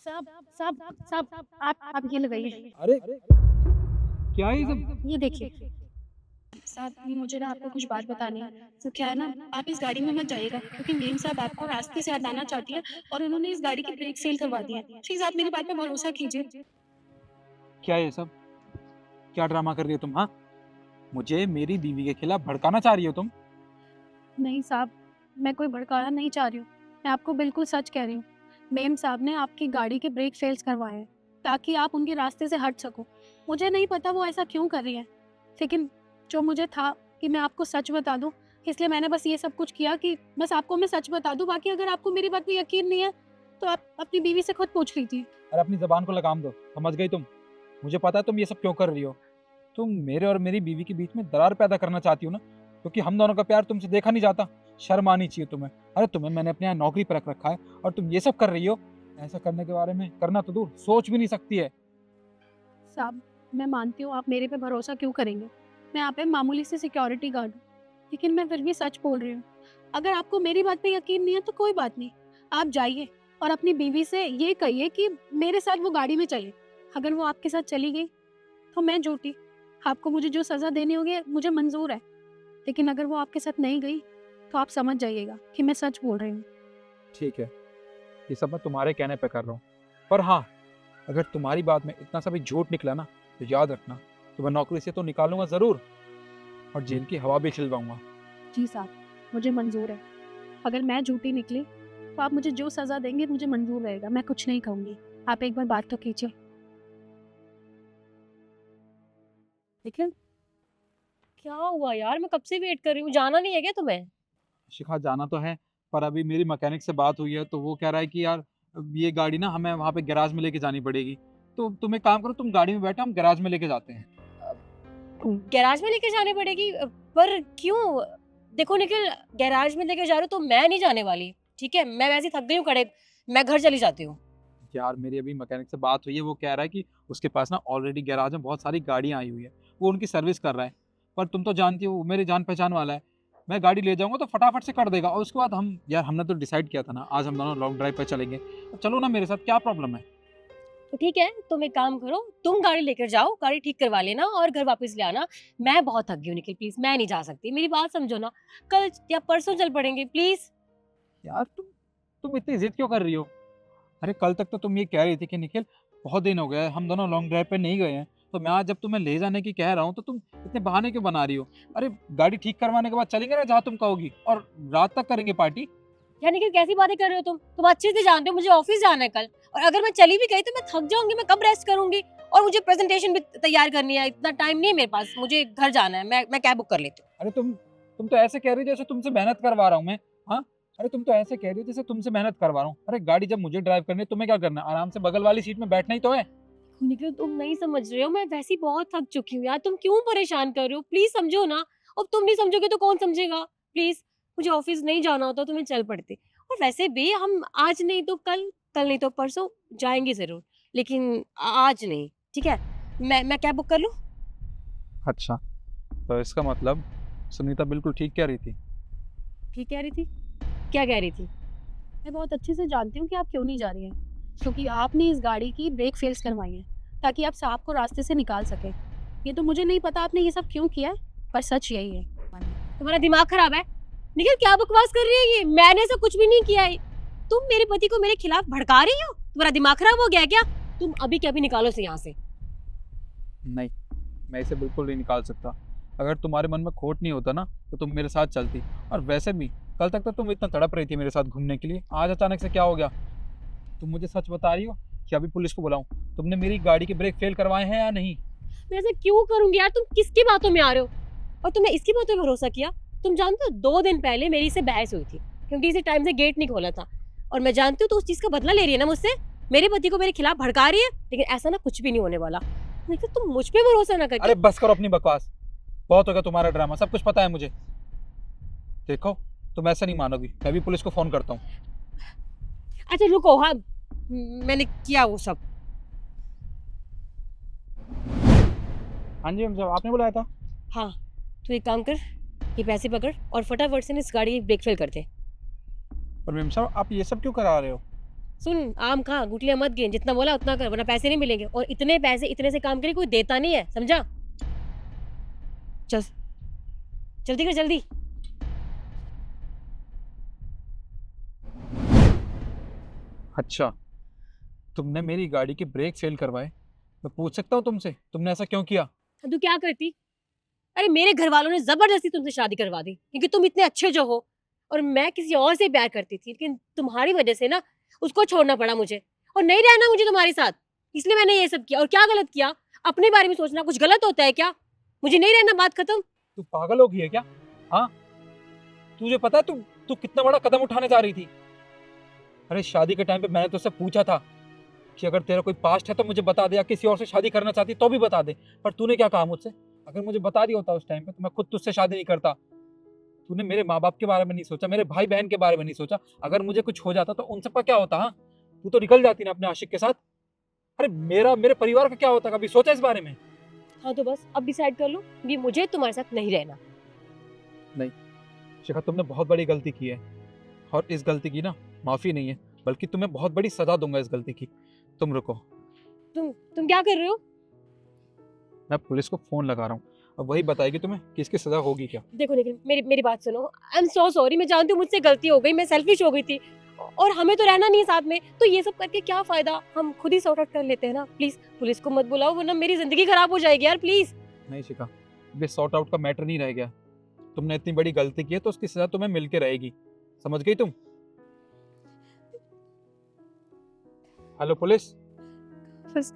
साहब साहब साहब आप ये लगाइए। अरे क्या है ये सब? ये देखिए साहब, ये मुझे ना आपको कुछ बात बतानी है। तो क्या है ना, आप इस गाड़ी में मत जाइएगा क्योंकि मेम साहब आपको रास्ते से हटाना चाहती है और उन्होंने इस गाड़ी की ब्रेक फेल करवा दी है। प्लीज आप मेरी बात पे भरोसा कीजिए। क्या है ये सब? क्या ड्रामा कर रही हो तुम? हाँ, मुझे मेरी बीवी के खिलाफ भड़काना चाह रही हो तुम? नहीं साहब, मैं कोई भड़काना नहीं चाह रही हूँ। मैं आपको बिल्कुल सच कह रही हूँ। मेम साहब ने आपकी गाड़ी के ब्रेक फेल्स करवाए हैं ताकि आप उनके रास्ते से हट सको। मुझे नहीं पता वो ऐसा क्यों कर रही है, लेकिन जो मुझे था कि मैं आपको सच बता दूं, इसलिए मैंने बस ये सब कुछ किया कि बस आपको मैं सच बता दूं। बाकी अगर आपको मेरी बात पे यकीन नहीं है तो आप अपनी बीवी से खुद पूछ लीजिए। अरे अपनी जबान को लगाम दो, समझ गई तुम? मुझे पता है तुम ये सब क्यों कर रही हो। तुम मेरे और मेरी बीवी के बीच में दरार पैदा करना चाहती हो ना, क्योंकि हम दोनों का प्यार तुमसे देखा नहीं जाता। शर्म आनी चाहिए तुम्हें। अरे तुम्हें मैंने अपने यहाँ नौकरी पर रख रखा है और तुम ये सब कर रही हो। ऐसा करने के बारे में करना तो दूर, सोच भी नहीं सकती है। साहब, मैं मानती हूँ आप मेरे पे भरोसा क्यों करेंगे। मैं यहाँ पे मामूली से सिक्योरिटी गार्ड हूँ, लेकिन मैं फिर भी सच बोल रही हूँ। अगर आपको मेरी बात पे यकीन नहीं है तो कोई बात नहीं, आप जाइए और अपनी बीवी से ये कहिए कि मेरे साथ वो गाड़ी में चले। अगर वो आपके साथ चली गई तो मैं झूठी, आपको मुझे जो सज़ा देनी होगी मुझे मंजूर है। लेकिन अगर वो आपके साथ नहीं गई तो आप समझ जाइएगा कि मैं सच बोल रही हूँ। ठीक है, ये सब मैं तुम्हारे कहने पे कर रहा हूँ, पर हाँ, अगर तुम्हारी बात में इतना सा भी झूठ निकला ना, तो याद रखना, तुम्हें नौकरी से तो निकालूंगा जरूर, और जेल की हवा भी खिलवाऊंगा। जी साहब, मुझे मंजूर है। अगर मैं झूठी निकली तो आप मुझे जो सज़ा देंगे मुझे मंजूर रहेगा, मैं कुछ नहीं कहूँगी। आप एक बार बात तो कीजिए। लेकिन क्या हुआ यार, मैं कब से वेट कर रही हूँ, जाना नहीं है क्या तुम्हें? शिखा, जाना तो है, पर अभी मेरी मैकेनिक से बात हुई है तो वो कह रहा है कि यार ये गाड़ी ना हमें वहाँ पे गैराज में लेके जानी पड़ेगी। तो तुम एक काम करो, तुम गाड़ी में बैठो, हम गैराज में लेके जाते हैं। गैराज में लेके जाने पड़ेगी? पर क्यों? देखो निखिल, गैराज में लेके जा रहे हो तो मैं नहीं जाने वाली। ठीक है, मैं वैसे ही थक गई हूँ खड़े, मैं घर चली जाती हूँ। यार मेरी अभी मैकेनिक से बात हुई है, वो कह रहा है कि उसके पास ना ऑलरेडी गैराज में बहुत सारी गाड़ियाँ आई हुई है, वो उनकी सर्विस कर रहा है। पर तुम तो जानती हो वो मेरी जान पहचान वाला है, मैं गाड़ी ले जाऊंगा तो फटाफट से कर देगा। और उसके बाद हम, यार हमने तो डिसाइड किया था ना, आज हम दोनों लॉन्ग ड्राइव पे चलेंगे, तो चलो ना मेरे साथ, क्या प्रॉब्लम है? तो ठीक है, तुम एक काम करो, तुम गाड़ी लेकर जाओ, गाड़ी ठीक करवा लेना और घर वापस ले आना। मैं बहुत थक गई हूँ निखिल, प्लीज मैं नहीं जा सकती, मेरी बात समझो ना। कल या परसों चल पड़ेंगे प्लीज। यार तुम इतनी जिद क्यों कर रही हो? अरे कल तक तो तुम ये कह रही थी कि निखिल बहुत दिन हो गया है, हम दोनों लॉन्ग ड्राइव पे नहीं गए हैं, तो मैं आज जब तुम्हें ले जाने की कह रहा हूँ तो तुम इतने बहाने क्यों बना रही हो? अरे गाड़ी ठीक करवाने के बाद चलेंगे ना जहाँ तुम कहोगी, और रात तक करेंगे पार्टी। यार निखिल, कैसी बातें कर रहे हो तुम अच्छे से जानते हो मुझे ऑफिस जाना है कल, और अगर मैं चली भी गई तो मैं थक जाऊंगी, मैं कब रेस्ट करूंगी? और मुझे प्रेजेंटेशन भी तैयार करनी है, इतना टाइम नहीं है मेरे पास, मुझे घर जाना है, मैं कैब बुक कर लेती हूँ। अरे तुम तो ऐसे कह रही हो जैसे तुमसे मेहनत करवा रहा हूँ मैं। हाँ, अरे तुम तो ऐसे कह रही हो जैसे तुमसे मेहनत करवा रहा हूँ। अरे गाड़ी जब मुझे ड्राइव करनी है, तुम्हें क्या करना है? आराम से बगल वाली सीट में बैठना ही तो है। निखिल, तुम नहीं समझ रहे हो, मैं वैसे ही बहुत थक चुकी हूँ यार, तुम क्यों परेशान कर रहे हो? प्लीज समझो ना। अब तुम नहीं समझोगे तो कौन समझेगा? प्लीज, मुझे ऑफिस नहीं जाना होता तो मैं चल पड़ती। और वैसे भी हम आज नहीं तो कल, कल नहीं तो परसों जाएंगे जरूर, लेकिन आज नहीं। ठीक है, मैं कैब बुक कर लूँ? अच्छा, तो इसका मतलब सुनीता बिल्कुल ठीक कह रही थी। ठीक कह रही थी। क्या कह रही थी? मैं बहुत अच्छे से जानती हूँ कि आप क्यों नहीं जा रही हैं, क्योंकि आपने इस गाड़ी की ब्रेक फेल्स करवाई हैं ताकि आप साहब को रास्ते से निकाल सकें। ये तो मुझे नहीं पता आपने ये सब क्यों किया है, पर सच यही है। तुम्हारा दिमाग खराब है? निखिल, क्या बकवास कर रही है ये? मैंने ऐसा कुछ भी नहीं किया है। तुम मेरे पति को मेरे खिलाफ भड़का रही हो? तुम्हारा दिमाग खराब हो गया है क्या? तुम अभी के अभी निकालो से यहाँ से। नहीं, मैं इसे बिल्कुल नहीं निकाल सकता। अगर तुम्हारे मन में खोट नहीं होता ना, तो तुम मेरे साथ चलती। और वैसे भी कल तक तो तुम इतना तड़प रही थी मेरे साथ घूमने के लिए, आज अचानक से क्या हो गया? तुम मुझे सच बता रही हो कि अभी पुलिस को बुलाऊं? तुमने मेरी गाड़ी के ब्रेक फेल करवाए हैं या नहीं? मैं ऐसा क्यों करूंगी यार, तुम किसकी बातों में आ रहे हो? और तुमने इसकी बातों पे भरोसा किया? तुम जानते हो 2 दिन पहले मेरी से बहस हुई थी क्योंकि इसी टाइम से गेट नहीं खोला था, और मैं जानती हूँ तो उस चीज का बदला ले रही है ना मुझसे, मेरे पति को मेरे खिलाफ भड़का रही है। लेकिन ऐसा ना कुछ भी नहीं होने वाला। लेकिन तुम मुझ पे भरोसा ना करके। अरे बस करो अपनी बकवास, बहुत हो गया तुम्हारा ड्रामा, सब कुछ पता है मुझे। देखो, तुम ऐसा नहीं मानोगी, मैं भी पुलिस को फोन करता हूँ। अच्छा रुको, हाँ मैंने किया वो सब। हाँ जी, हम जब आपने बुलाया था। हाँ, तू एक काम कर, ये पैसे पकड़ और फटाफट से ना इस गाड़ी की ब्रेक फेल कर दे। पर मेम साहब, आप ये सब क्यों करा रहे हो? सुन, आम खा, गुठलियां मत गिन, जितना बोला उतना कर, वरना पैसे नहीं मिलेंगे। और इतने पैसे इतने से काम के लिए कोई देता नहीं है, समझा? चल, जल्दी कर, जल्दी। अच्छा, तुमने मेरी गाड़ी के ब्रेक फेल करवाए। मैं पूछ सकता हूँ तुमसे, तुमने ऐसा क्यों किया? तू क्या करती? अरे मेरे घर वालों ने जबरदस्ती तुमसे शादी करवा दी, क्योंकि तुम इतने अच्छे जो हो। और मैं किसी और से प्यार करती थी, लेकिन तुम्हारी वजह से ना उसको छोड़ना पड़ा मुझे, और नहीं रहना मुझे तुम्हारे साथ। इसलिए मैंने ये सब किया। और क्या गलत किया? अपने बारे में सोचना कुछ गलत होता है क्या? मुझे नहीं रहना, बात खत्म। तू पागल हो गई है क्या? हाँ, तुझे पता है तू कितना बड़ा कदम उठाने जा रही थी? अरे शादी के टाइम पे मैंने तुझसे पूछा था कि अगर तेरा कोई पास्ट है तो मुझे बता दे, या किसी और से शादी करना चाहती तो भी बता दे। पर तूने क्या कहा मुझसे? अगर मुझे बता दिया होता उस टाइम पे तो मैं खुद तुझसे शादी नहीं करता। तूने मेरे माँ बाप के बारे में नहीं सोचा, मेरे भाई बहन के बारे में नहीं सोचा। अगर मुझे कुछ हो जाता तो उन सबका क्या होता? हाँ, तू तो निकल जाती ना अपने आशिक के साथ। अरे मेरे परिवार का क्या होता? कभी सोचा इस बारे में? हाँ तो बस अब डिसाइड कर लो कि मुझे तुम्हारे साथ नहीं रहना। नहीं शिखा, तुमने बहुत बड़ी गलती की है, और इस गलती की ना माफी नहीं है, बल्कि तुम्हें बहुत बड़ी सजा दूंगा इस गलती की। तुम रुको, तुम क्या कर रहे हो? मैं पुलिस को फोन लगा रहा हूँ, अब वही बताएगी तुम्हें कि इसकी सजा होगी क्या। देखो लेकिन मेरी बात सुनो। आई एम सो सॉरी, मैं जानती हूँ मुझसे गलती हो गई, मैं सेल्फिश हो गई थी, और हमें तो रहना नहीं है साथ में, तो ये सब करके क्या फायदा? हम खुद ही सॉर्ट आउट कर लेते हैं ना। प्लीज पुलिस को मत बुलाओ, वरना मेरी जिंदगी खराब हो जाएगी यार, प्लीज। नहीं शिखा, ये सॉर्ट आउट का मैटर नहीं रह गया। तुमने इतनी बड़ी गलती की है तो उसकी सजा तुम्हें मिल के रहेगी, समझ गई तुम? Hello police. बस